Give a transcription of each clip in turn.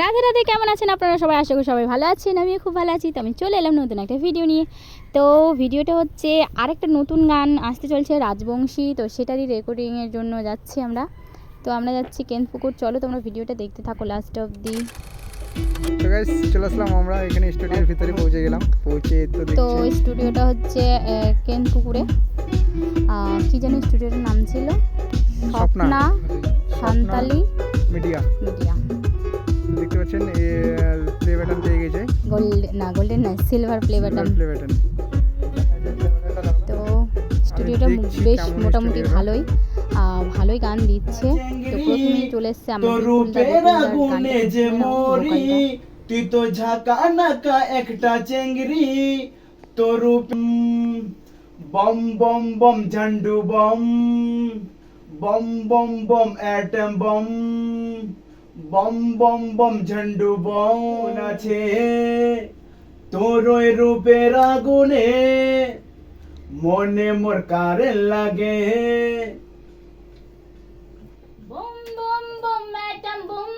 রাধে রাধে, কেমন আছেন আপনারা সবাই? আশা করি সবাই ভালো আছেন, আমিও খুব ভালো আছি। তো আমি চলে এলাম নতুন একটা ভিডিও নিয়ে। তো ভিডিওটা হচ্ছে আরেকটা নতুন গান আসতে চলছে রাজবংশী, তো সেটারই রেকর্ডিংয়ের জন্য যাচ্ছি আমরা। তো আমরা যাচ্ছি কেনপুকুর। চলো তোমরা ভিডিওটা দেখতে থাকো লাস্ট অবধি। তো গাইস চলে আসলাম আমরা এখানে স্টুডিওর ভিতরে পৌঁছে গেলাম। তো স্টুডিওটা হচ্ছে কেনপুকুরে। কি জানি স্টুডিওটার নাম ছিল, স্বপ্না সান্তালি মিডিয়া। দেখতে পাচ্ছেন প্লে বাটন পেয়ে গেছে, গোল্ডেন না, সিলভার প্লে বাটন। তো স্টুডিওটা বেশ মোটামুটি ভালোই গান দিচ্ছে। তো প্রথমেই চলে এসছে তুই তো ঝাঁকা নাকা একটা চেঙ্গরি তোর bomb bomb bomb Jhandu bomb bomb bomb bomb atom bomb bomb bomb bomb Jhandu bomb আছে তোর ওই রূপের আগুনে মনে মোর কারেন্ট লাগে। Bomb bomb bomb atom bomb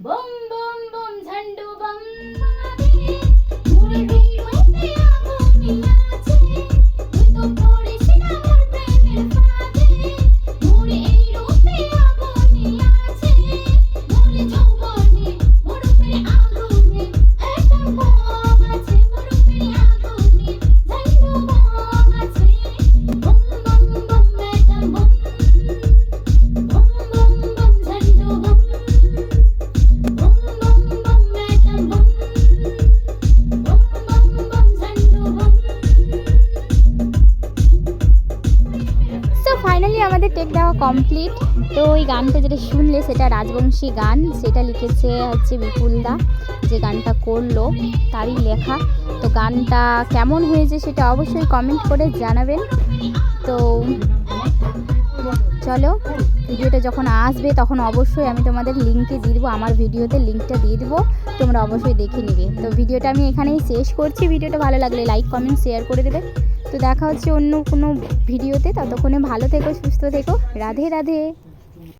bomb bomb bomb Jhandu bomb. Finally আমাদের টেক দেওয়া কমপ্লিট। তো ওই গানটা যেটা শুনলে সেটা রাজবংশী গান, সেটা লিখেছে হচ্ছে বিপুলদা, যে গানটা করলো তারই লেখা। তো গানটা কেমন হয়েছে সেটা অবশ্যই কমেন্ট করে জানাবেন। তো চলো ভিডিওটা যখন আসবে তখন অবশ্যই আমি তোমাদের লিঙ্কে দিয়ে দেবো, আমার ভিডিওতে লিঙ্কটা দিয়ে দেবো, তোমরা অবশ্যই দেখে নিবে। তো ভিডিওটা আমি এখানেই শেষ করছি। ভিডিওটা ভালো লাগলে লাইক কমেন্ট শেয়ার করে দেবে। তো দেখা হচ্ছে অন্য কোনো ভিডিওতে, ততক্ষণে ভালো থেকো, সুস্থ থেকো। রাধে রাধে।